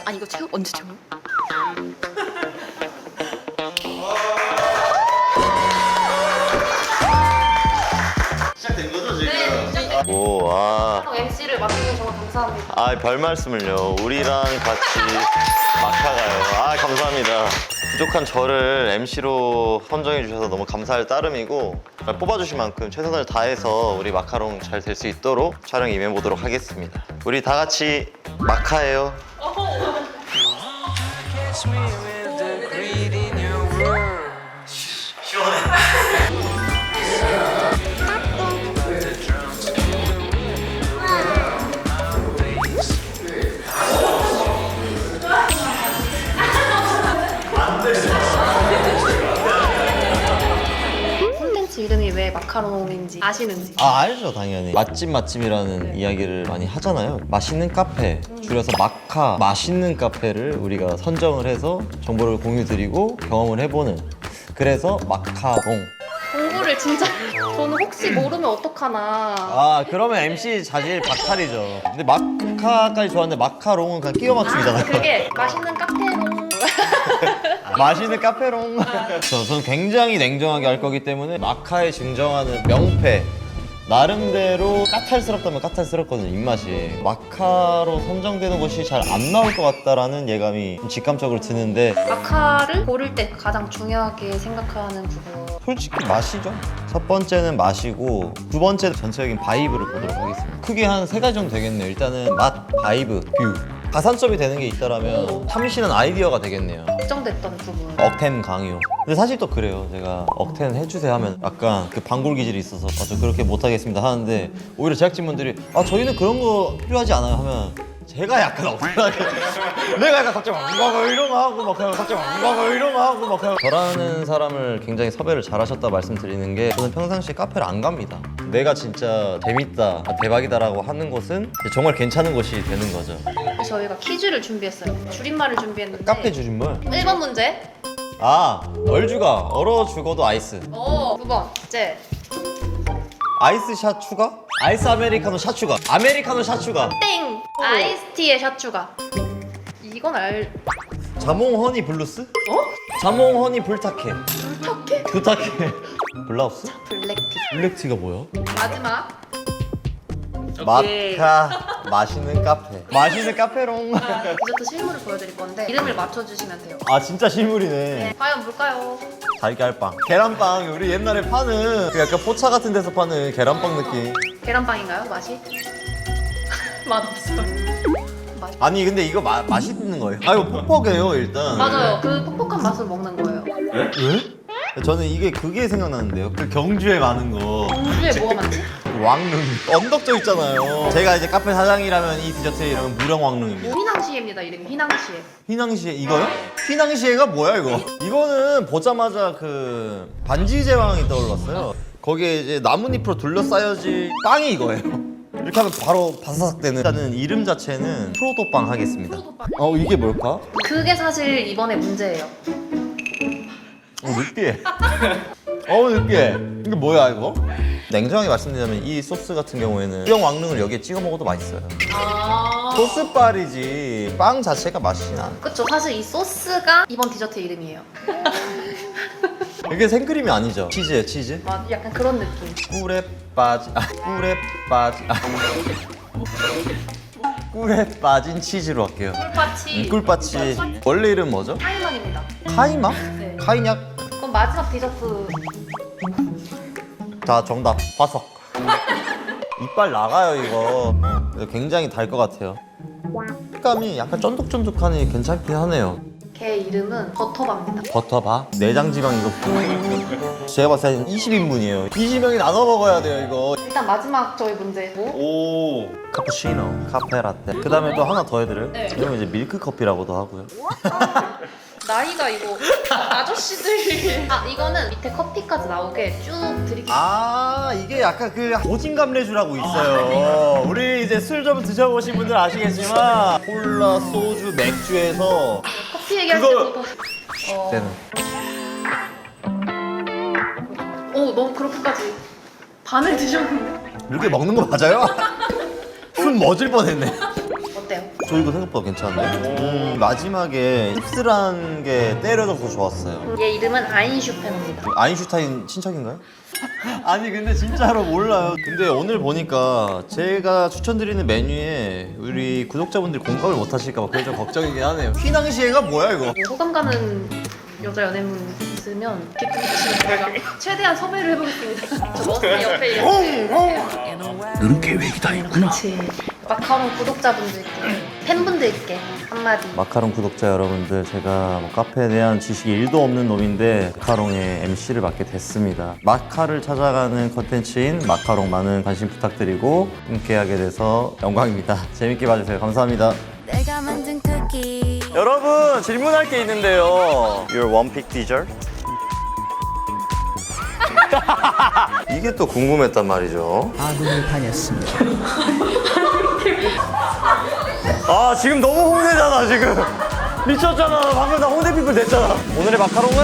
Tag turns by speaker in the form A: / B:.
A: 아니 이거 체육 언제 채워?
B: 시작된 거죠 지금?
A: 네.
B: 오, 와.
A: MC를 맡으면 정말 감사합니다.
B: 아, 별 말씀을요. 우리랑 같이 막하가요. 아, 감사합니다. 부족한 저를 MC로 선정해 주셔서 너무 감사할 따름이고 뽑아주신 만큼 최선을 다해서 우리 마카롱 잘 될 수 있도록 촬영 임해보도록 하겠습니다. 우리 다 같이 마카예요.
A: 콘텐츠 이름이 왜 마카롱인지 아시는지?
B: 아, 알죠, 당연히. 맛집이라는 이야기를 많이 하잖아요. 맛있는 카페, 줄여서 마카, 맛있는 카페를 우리가 선정을 해서 정보를 공유드리고 경험을 해보는, 그래서 마카롱.
A: 공부를 진짜 저는 혹시 모르면 어떡하나.
B: 아, 그러면 MC 자질 박탈이죠. 근데 마카까지 좋았는데 마카롱은 그냥 끼워 맞추기잖아요.
A: 그게 맛있는 카페롱.
B: 맛있는 카페롱. 저는 굉장히 냉정하게 할 거기 때문에 마카에 증정하는 명패, 나름대로 까탈스럽다면 까탈스럽거든요, 입맛이. 마카로 선정되는 곳이 잘 안 나올 것 같다라는 예감이 좀 직감적으로 드는데,
A: 마카를 고를 때 가장 중요하게 생각하는 부분.
B: 솔직히 맛이죠. 첫 번째는 맛이고, 두 번째는 전체적인 바이브를 보도록 하겠습니다. 크게 한 세 가지 정도 되겠네요. 일단은 맛, 바이브, 뷰. 가산점이 되는 게 있다라면 참신한 아이디어가 되겠네요.
A: 걱정됐던 부분.
B: 억텐 강요. 근데 사실 또 그래요. 제가 억텐 해주세요 하면 약간 그 방골 기질이 있어서 저 그렇게 못하겠습니다 하는데, 오히려 제작진분들이 저희는 그런 거 필요하지 않아요 하면 제가 약간 억텐하게 내가 약간 갑자기 왕광을 이런 거 하고 막 갑자기 왕광을 이런 거 하고 막 저라는 사람을 굉장히 섭외를 잘하셨다 말씀드리는 게, 저는 평상시에 카페를 안 갑니다. 내가 진짜 재밌다, 대박이다라고 하는 곳은 정말 괜찮은 곳이 되는 거죠.
A: 저희가 퀴즈를 준비했어요. 줄임말을 준비했는데.
B: 카페 주진물.
A: 1번 문제.
B: 얼주가 얼어 죽어도 아이스.
A: 9번 제.
B: 아이스샷 추가? 아이스 아메리카노 샷 추가. 아메리카노 샷 추가.
A: 땡. 아이스티에 샷 추가. 이건
B: 자몽 허니 블루스? 자몽 허니 불타케. 불타케. 블라우스?
A: 블랙티.
B: 블랙티가 뭐야?
A: 마지막.
B: 마카. 맛있는 카페. 맛있는 카페롱.
A: 디저트 실물을 보여드릴 건데 이름을 맞춰주시면 돼요.
B: 아, 진짜 실물이네.
A: 네, 과연 뭘까요?
B: 달걀빵. 계란빵. 우리 옛날에 파는 그 약간 포차 같은 데서 파는 계란빵 느낌.
A: 계란빵인가요? 맛이? 맛없어요.
B: 아니, 근데 이거 맛있는 거예요. 이거 퍽퍽해요, 일단.
A: 맞아요. 그 퍽퍽한 맛을 먹는 거예요.
B: 왜? 저는 이게 그게 생각나는데요. 그 경주에 많은 거.
A: 공주에 뭐가 많지?
B: 왕릉. 언덕져 있잖아요. 제가 이제 카페 사장이라면 이 디저트의 이름은 무령왕릉입니다.
A: 휘낭시에입니다. 이름이 휘낭시에.
B: 휘낭시에 이거요? 휘낭시에가 뭐야 이거? 이거는 보자마자 그 반지의 제왕이 떠올랐어요. 거기에 이제 나뭇잎으로 둘러싸여진 빵이 이거예요. 이렇게 하면 바로 바사삭 되는. 일단은 이름 자체는 프로도빵 하겠습니다. 이게 뭘까?
A: 그게 사실 이번에 문제예요.
B: 느끼해. 느끼해. 이게 뭐야 이거? 냉정하게 말씀드리자면 이 소스 같은 경우에는 무령왕릉을 여기에 찍어 먹어도 맛있어요. 소스빨이지 빵 자체가 맛이 나.
A: 그쵸. 사실 이 소스가 이번 디저트 이름이에요.
B: 이게 생크림이 아니죠? 치즈예요, 치즈?
A: 약간 그런 느낌.
B: 꿀에 빠진 꿀에 빠진 치즈로 할게요.
A: 꿀파치.
B: 꿀빠치. 원래 이름 뭐죠?
A: 타이만입니다.
B: 카이마?
A: 네.
B: 카이냐?
A: 그럼 마지막 디저트.
B: 자, 정답. 화석. 이빨 나가요 이거. 굉장히 달 것 같아요. 식감이 약간 쫀득쫀득하니 괜찮긴 하네요.
A: 걔 이름은 버터바입니다.
B: 버터바? 내장 지방 이거. 제가 봤을 때 20인분이에요. 20명이 나눠 먹어야 돼요 이거.
A: 일단 마지막 저희 문제고.
B: 오, 카푸치노, 카페라떼. 그 다음에 또 하나 더 해드려요?
A: 네.
B: 이러면 이제 밀크 커피라고도 하고요.
A: 나이가 이거 아저씨들. 이거는 밑에 커피까지 나오게 쭉 드릴게요.
B: 이게 약간 그 오징감래주라고 있어요. 우리 이제 술 좀 드셔보신 분들 아시겠지만 콜라, 소주, 맥주에서
A: 커피 얘기할
B: 그거-
A: 때보다.
B: 때는
A: 너무 그렇게까지 반을 드셨는데.
B: 이렇게 먹는 거 맞아요? 숨 멎을 뻔했네.
A: 어때요?
B: 저 이거 생각보다 괜찮은데? 마지막에 씁쓸한 게 때려져서 좋았어요.
A: 얘 이름은 아인슈페너입니다.
B: 아인슈타인 친척인가요? 아니 근데 진짜로 몰라요. 근데 오늘 보니까 제가 추천드리는 메뉴에 우리 구독자분들이 공감을 못 하실까 봐 그게 좀 걱정이긴 하네요. 휘낭시에가 뭐야 이거?
A: 호감 가는 여자 연예인 있으면 기특히 저희가 최대한 섭외를 해보겠습니다. 저 머스 옆에 이렇게
C: 너는 계획이 다 있구나.
A: 같이 마카롱 구독자분들께 팬분들께 한마디.
B: 마카롱 구독자 여러분들, 제가 뭐 카페에 대한 지식이 1도 없는 놈인데 마카롱의 MC를 맡게 됐습니다. 마카를 찾아가는 컨텐츠인 마카롱 많은 관심 부탁드리고 함께하게 돼서 영광입니다. 재밌게 봐주세요. 감사합니다.
D: 내가 만든 쿠키
B: 여러분, 질문할 게 있는데요. Your one pick dessert? 이게 또 궁금했단 말이죠.
C: 아군을 다녔습니다.
B: 아, 지금 너무 홍대잖아 지금. 미쳤잖아. 방금 나 홍대 피플 됐잖아. 오늘의 마카롱은